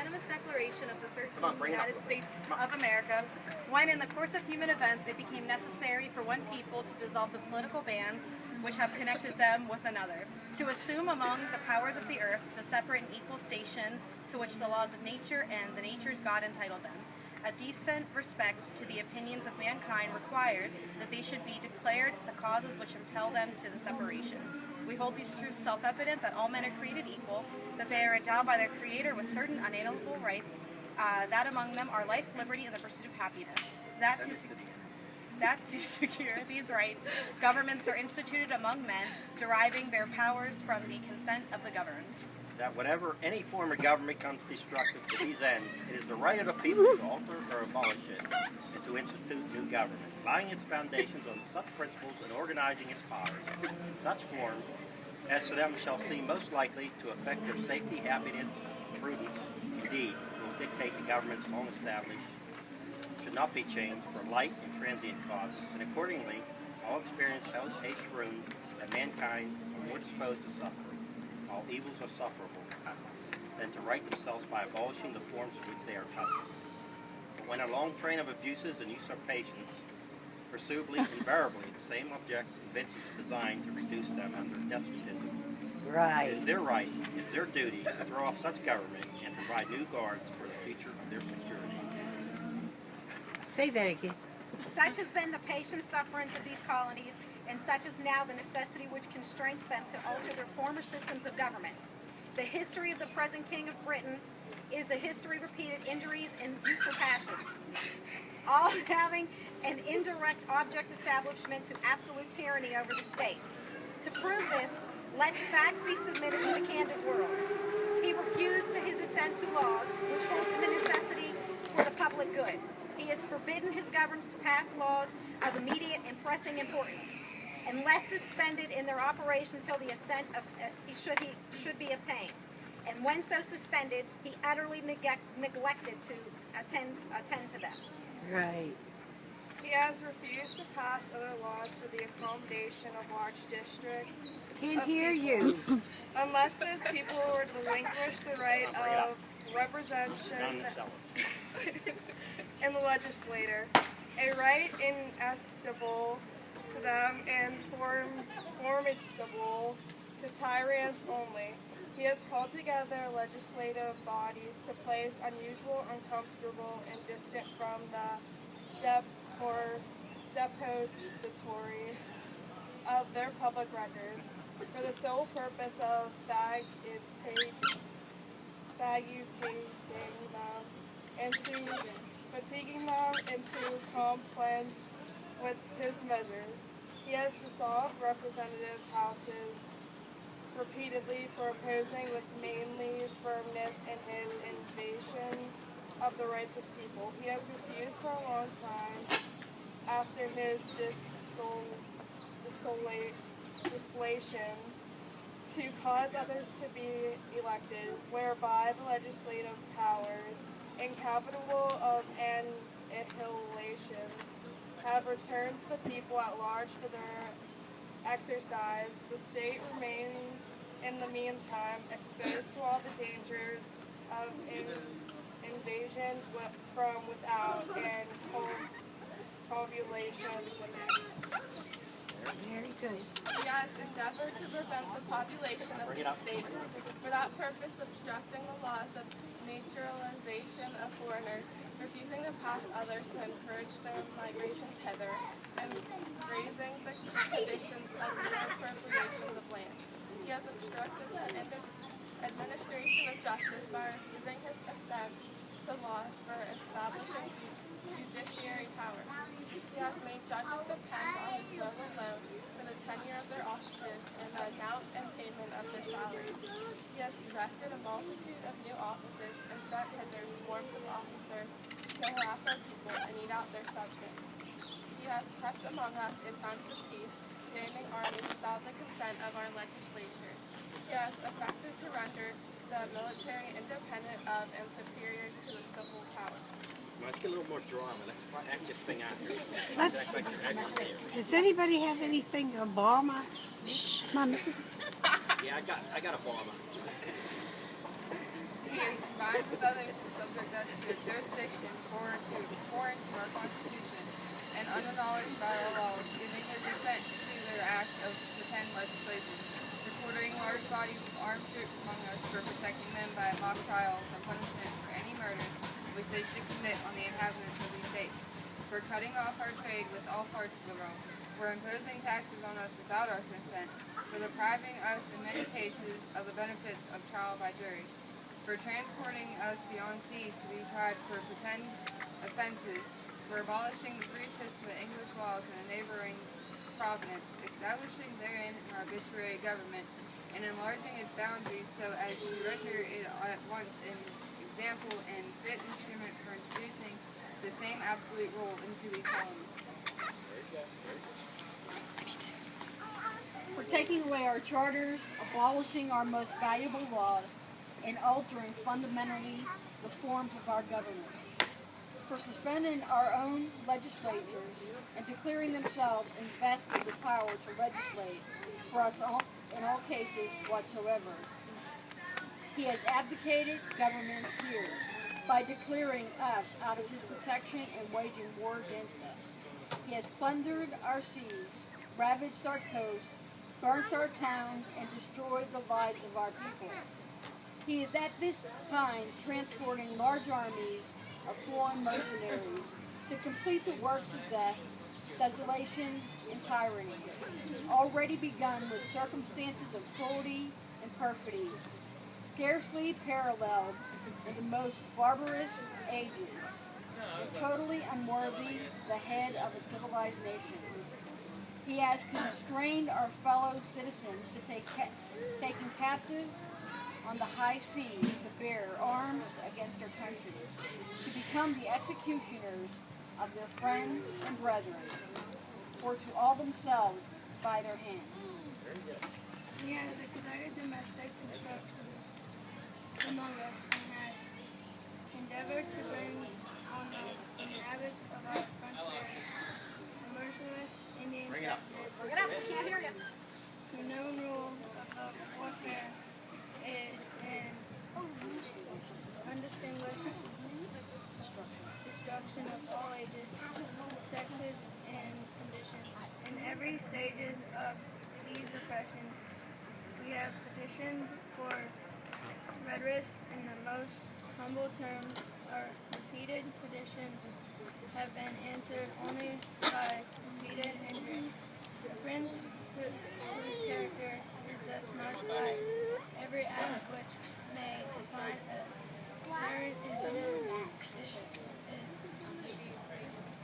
unanimous declaration of the 13th United States of America, when in the course of human events it became necessary for one people to dissolve the political bands which have connected them with another, to assume among the powers of the earth the separate and equal station to which the laws of nature and the nature's God entitled them. A decent respect to the opinions of mankind requires that they should be declared the causes which impel them to the separation. We hold these truths self-evident, that all men are created equal, that they are endowed by their Creator with certain unalienable rights, that among them are life, liberty, and the pursuit of happiness. That to secure these rights, governments are instituted among men, deriving their powers from the consent of the governed. That whatever any form of government comes destructive to these ends, it is the right of the people to alter or abolish it, and to institute new government, laying its foundations on such principles and organizing its powers in such form as to them shall seem most likely to affect their safety, happiness, prudence, indeed, will dictate the government's long established, should not be changed for light and transient causes, and accordingly, all experience has ruined, and mankind are more disposed to suffering. All evils are sufferable than to right themselves by abolishing the forms to which they are accustomed. But when a long train of abuses and usurpations, presumably invariably the same object evinces a design to reduce them under despotism, Right. it is their right, it is their duty to throw off such government and provide new guards for the future of their security. Say that again. Such has been the patient sufferance of these colonies, and such is now the necessity which constrains them to alter their former systems of government. The history of the present King of Britain is the history of repeated injuries and usurpations, all having an indirect object establishment to absolute tyranny over the states. To prove this, let facts be submitted to the candid world. He refused to his assent to laws which holds him a necessity for the public good. He has forbidden his governors to pass laws of immediate and pressing importance, unless suspended in their operation till the assent of should be obtained. And when so suspended, he utterly neglected to attend to them. Right. He has refused to pass other laws for the accommodation of large districts. Can't hear you. Unless those people were to relinquish the right of representation in the legislature, a right inestimable to them and formidable to tyrants only. He has called together legislative bodies to place unusual, uncomfortable, and distant from the depository of their public records, for the sole purpose of fatiguing them into compliance with his measures. He has dissolved representatives' houses repeatedly for opposing with mainly firmness in his invasions of the rights of people. He has refused for a long time, after his desolations, to cause others to be elected, whereby the legislative powers, incapable of annihilation, have returned to the people at large for their exercise. The state remaining in the meantime exposed to all the dangers of invasion from without and convulsions within. Very good. He has endeavored to prevent the population of these states, for that purpose obstructing the laws of naturalization of foreigners, refusing to pass others to encourage their migrations hither, and raising the conditions of new appropriations of land. He has obstructed the administration of justice by refusing his assent to laws for establishing judiciary powers. He has made judges depend on his will alone for the tenure of their offices and the amount and payment of their salaries. He has erected a multitude of new offices and sent hither swarms of officers to harass our people and eat out their substance. He has kept among us in times of peace standing armies without the consent of our legislatures. He has affected to render the military independent of and superior to the civil power. Let's get a little more drama. Let's act this thing out here. Let's, Act like you're extra here. does anybody have anything Obama? Shh, Mom. Yeah, I got Obama. He incites combined with others to subject us to a jurisdiction foreign to our Constitution and unacknowledged by our laws, giving his assent to their acts of pretend legislation, recording large bodies of armed troops among us for protecting them by a mock trial from punishment for any murders which they should commit on the inhabitants of these states, for cutting off our trade with all parts of the world, for imposing taxes on us without our consent, for depriving us in many cases of the benefits of trial by jury, for transporting us beyond seas to be tried for pretend offenses, for abolishing the free system of English laws in a neighboring province, establishing therein an arbitrary government, and enlarging its boundaries so as to render it at once an example and fit instrument for introducing the same absolute rule into these colonies. For taking away our charters, abolishing our most valuable laws, and altering fundamentally the forms of our government. For suspending our own legislatures and declaring themselves invested with power to legislate for us all, in all cases whatsoever. He has abdicated government here by declaring us out of his protection and waging war against us. He has plundered our seas, ravaged our coast, burnt our towns, and destroyed the lives of our people. He is at this time transporting large armies of foreign mercenaries to complete the works of death, desolation, and tyranny, already begun with circumstances of cruelty and perfidy, scarcely paralleled in the most barbarous ages, and totally unworthy the head of a civilized nation. He has constrained our fellow citizens to taken captive on the high seas to bear arms against their country, to become the executioners of their friends and brethren, or to all themselves by their hand. He has excited domestic constructions among us and has endeavored to bring on the inhabitants of our frontier the merciless Indian savages who no rule of warfare is an undistinguished destruction of all ages, sexes, and conditions. In every stages of these oppressions, we have petitioned for redress in the most humble terms. Our repeated petitions have been answered only by repeated injury. A prince whose character is thus marked by every act which may define a tyrant is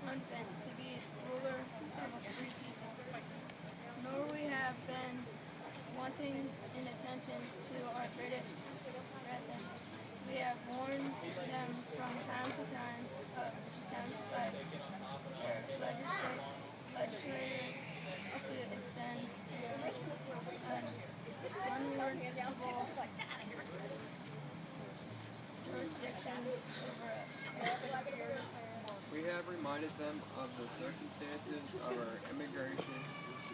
unfit to be ruler of a free people. Nor we have been wanting in attention to our British brethren. We have warned them from time to time of attempts by their legislators to extend an unwarrantable jurisdiction over us. We have reminded them of the circumstances of our immigration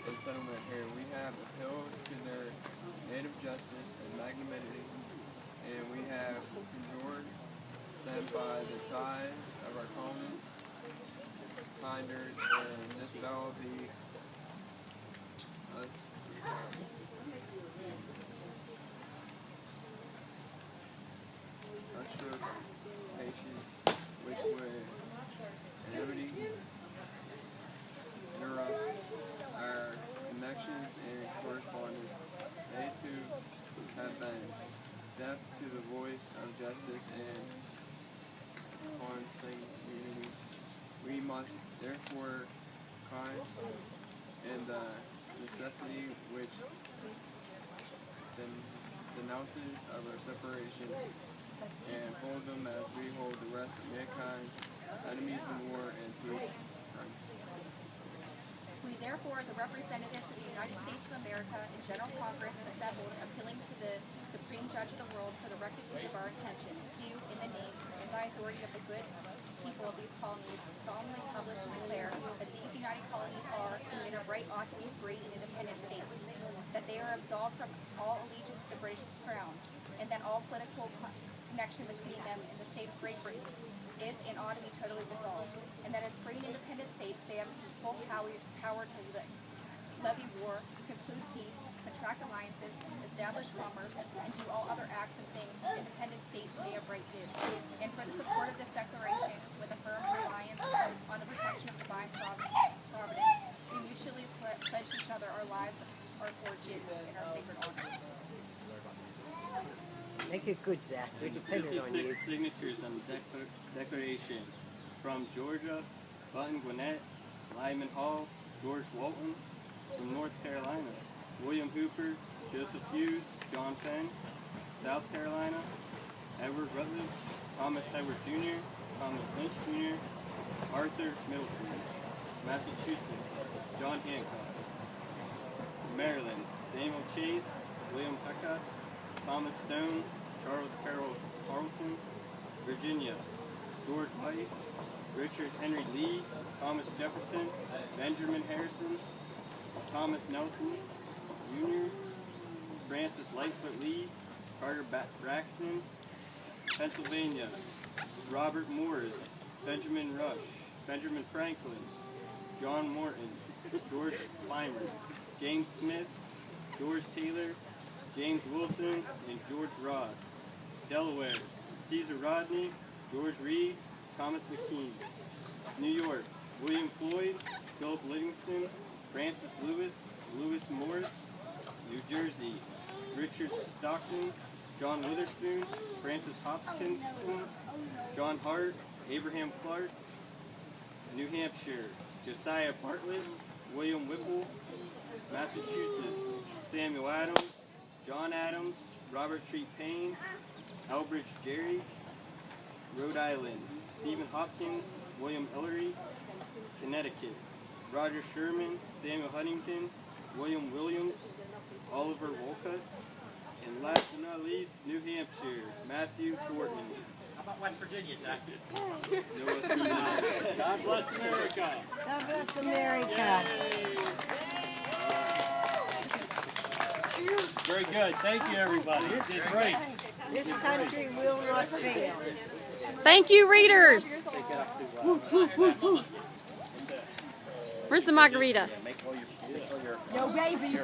and settlement here. We have appealed to their native justice and magnanimity, and we have conjured them by the ties of our common kindred and dispel these usurpation which would enmity interrupt our connections and correspondence. They too have been deaf to the voice of justice and consanguinity. We must therefore in the necessity which denounces of our separation and hold them as we hold the rest of mankind, enemies in war and peace. We therefore, the representatives of the United States of America and General Congress assembled, appealing to the Supreme Judge of the world for the rectitude of our intentions, do, in the name and by authority of the good people of these colonies, solemnly publish and declare that these united colonies are, and in a right ought to be free and independent states, that they are absolved from all allegiance to the British Crown, and that all political connection between them and the state of Great Britain is and ought to be totally dissolved, and that as free and independent states they have full power to levy war, conclude peace, contract alliances, establish commerce, and do all other acts and things which independent states may have right to. And for the support of this declaration, with a firm reliance on the protection of divine providence, we mutually pledge each other our lives, our fortunes, and our sacred honors. Make it good, Zach. We're dependent on you. 56 signatures on the declaration from Georgia, Button Gwinnett, Lyman Hall, George Walton. From North Carolina, William Hooper, Joseph Hughes, John Fenn. South Carolina, Edward Rutledge, Thomas Edward Jr., Thomas Lynch Jr., Arthur Middleton. Massachusetts, John Hancock. Maryland, Samuel Chase, William Peckott, Thomas Stone, Charles Carroll Carleton. Virginia, George White, Richard Henry Lee, Thomas Jefferson, Benjamin Harrison, Thomas Nelson Jr., Francis Lightfoot Lee, Carter Braxton. Pennsylvania, Robert Morris, Benjamin Rush, Benjamin Franklin, John Morton, George Clymer, James Smith, George Taylor, James Wilson, and George Ross. Delaware, Caesar Rodney, George Reed, Thomas McKean. New York, William Floyd, Philip Livingston, Francis Lewis, Lewis Morris. New Jersey, Richard Stockton, John Witherspoon, Francis Hopkinson, John Hart, Abraham Clark. New Hampshire, Josiah Bartlett, William Whipple. Massachusetts, Samuel Adams, John Adams, Robert Treat Payne, Elbridge Gerry. Rhode Island, Stephen Hopkins, William Ellery. Connecticut, Roger Sherman, Samuel Huntington, William Williams, Oliver Wolcott. And last but not least, New Hampshire, Matthew Thornton. How about West Virginia, Zach? God bless America. God bless America. Very good. Thank you, everybody. You did great. This country will not fail. Thank you, readers. Where's the margarita? Make all your No, baby.